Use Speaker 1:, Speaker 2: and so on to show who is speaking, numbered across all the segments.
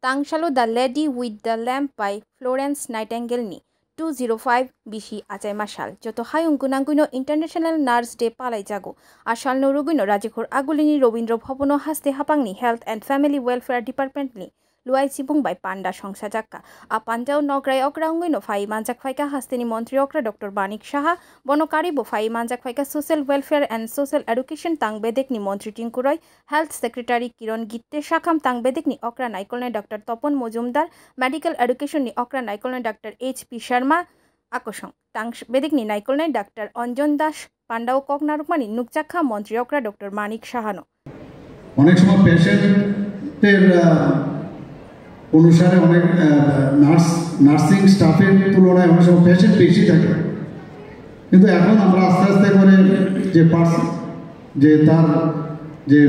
Speaker 1: Tangshalo The Lady with the Lamp by Florence Nightingale ni 205 bishi achai mashal joto hayung gunanguino International Nurse Day palai jago ashal no rugino rajikhor agulini Robindro Bhobono haste hapangni Health and Family Welfare Department ni luai sibung by panda songsa jakka a panjao nograi okraunguino fai manjak faika hasteni mantri okra Dr. Banik Saha bonokari bo fai manjak faika Social Welfare and Social Education tangbedek ni mantri Tinkuroy Health Secretary Kiron Gitte Shakham tangbedek ni okra naikolne Dr. Topon Mojumdar Medical Education ni okra naikolne Dr. H.P. Sharma akosong tangbedek ni naikolne Dr. Anjan Das pandao koknarukmani nukjakha mantri okra Dr. Banik Sahano
Speaker 2: অনেক সময় পেশেন্টের অনুসারে অনেক nursing স্টাফের তুলনায় অনেক সময় patient বেশি থাকে কিন্তু এখন আমরা আস্তে আস্তে করে যে তার যে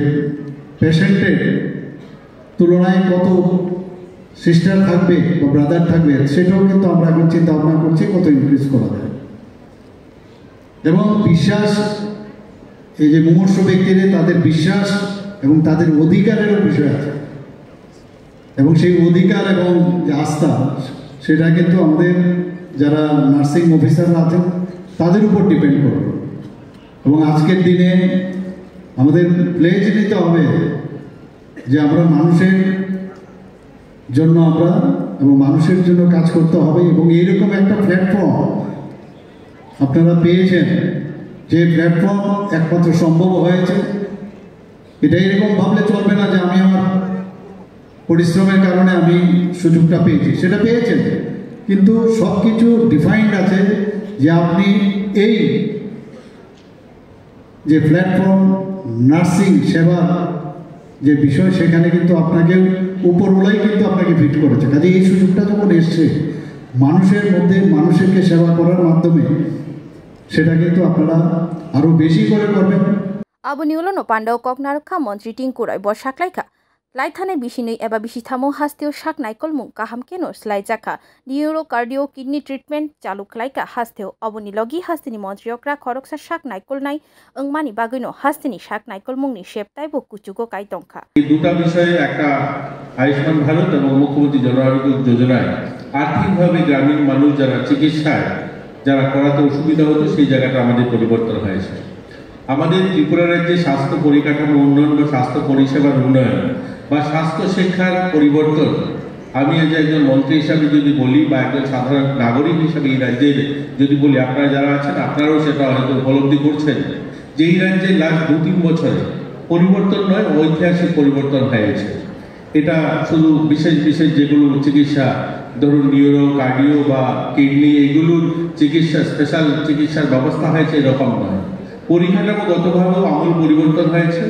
Speaker 2: পেশেন্টের তুলনায় কত সিস্টার থাকবে বা ব্রাদার থাকবে সেটাও কিন্তু আমরা এখন চিন্তা ভাবনা করছি কত ইনক্রিজ করা যায় এবং বিশ্বাস এই যে মুমূর্ষু ব্যক্তিদের তাদের বিশ্বাস এবং তাদের অধিকারেরও বিষয় আছে এবং সেই অধিকার এবং যে আস্থা সেটা কিন্তু আমাদের যারা নার্সিং অফিসাররা আছেন তাদের উপর ডিপেন্ড করবে এবং আজকের দিনে আমাদের প্লেজ নিতে হবে যে আমরা মানুষের জন্য এবং মানুষের জন্য কাজ করতে হবে এবং এইরকম একটা প্ল্যাটফর্ম আপনারা পেয়েছেন যে প্ল্যাটফর্ম একমাত্র সম্ভব হয়েছে এটা এরকম ভাবলে চলবে না যে আমি আমার পরিশ্রমের কারণে আমি সুযোগটা পেয়েছি সেটা পেয়েছেন কিন্তু সব কিছু ডিফাইন্ড আছে যে আপনি এই যে প্ল্যাটফর্ম নার্সিং সেবা যে বিষয় সেখানে কিন্তু আপনাকে উপরওয়ালাই কিন্তু আপনাকে ফিট করেছে কাজে এই সুযোগটা যখন এসছে মানুষের মধ্যে মানুষকে সেবা করার মাধ্যমে সেটা কিন্তু আপনারা আরো বেশি করে করবেন
Speaker 1: Abuniulono pandao koknarukha mantri Tinkuroy bo saklaika Laithane bishinui eba bisithamo hasteo shak naikol mung kaham keno slai jaka neuro cardio kidney treatment chalu klaika hasteo oboni logi hasteni mantri okra khoroksa shak naikol nai angmani bagino hasteni shak naikol mungni sheptai bo kuchugo kai tongkha
Speaker 3: এই দুটো বিষয়ে একটা আয়ুষ্মান ভারত এবং মুখ্যমন্ত্রী জন আরোগ্য যোজনায় আর্থিকভাবে গ্রামীণ মানুষ যারা চিকিৎসায় যারা করাতে অসুবিধা হতো সেই জায়গাটা আমাদের পরিবর্তন হয়েছে আমাদের ত্রিপুরা রাজ্যে স্বাস্থ্য পরিকাঠামো উন্নয়ন বা স্বাস্থ্য পরিষেবার উন্নয়ন বা স্বাস্থ্য শিক্ষার পরিবর্তন আমি আজ একজন মন্ত্রী হিসাবে যদি বলি বা একজন সাধারণ নাগরিক হিসাবে এই রাজ্যের যদি বলি আপনারা যারা আছেন আপনারাও সেটা হয়তো উপলব্ধি করছেন যে এই রাজ্যে লাস্ট 2-3 বছরে পরিবর্তন নয় ঐতিহাসিক পরিবর্তন হয়েছে এটা শুধু বিশেষ বিশেষ যেগুলো চিকিৎসা ধরুন নিউরো কার্ডিও বা কিডনি এগুলোর চিকিৎসা স্পেশাল চিকিৎসার ব্যবস্থা হয়েছে এরকম নয় পরিকাঠামোগতভাবেও আমূল পরিবর্তন হয়েছে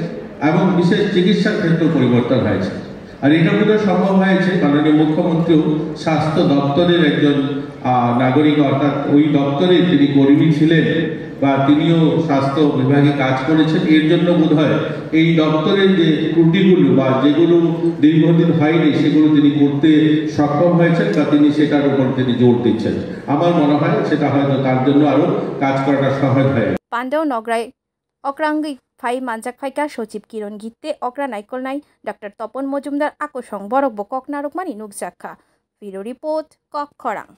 Speaker 3: এবং বিশেষ চিকিৎসার ক্ষেত্রেও পরিবর্তন হয়েছে আর এটা বোধহয় সম্ভব হয়েছে মাননীয় মুখ্যমন্ত্রীও স্বাস্থ্য দপ্তরের একজন নাগরিক অর্থাৎ ওই দপ্তরে তিনি কর্মী ছিলেন বা তিনিও স্বাস্থ্য বিভাগে কাজ করেছেন এর জন্য বোধহয় এই দপ্তরের যে ত্রুটিগুলো বা যেগুলো দীর্ঘদিন হয়নি সেগুলো তিনি করতে সক্ষম হয়েছেন বা তিনি সেটার উপর তিনি জোর দিচ্ছেন আমার মনে হয় সেটা হয়তো তার জন্য আরো কাজ করাটা সহজ হয়
Speaker 1: Pandao nograi okrangi fai manjak faika Sachib Kiron Gitte okra naikol nai Dr. Topon Mojumdar akosong borok bo koknarukmani nukjakha Bureau Report Kokkhorang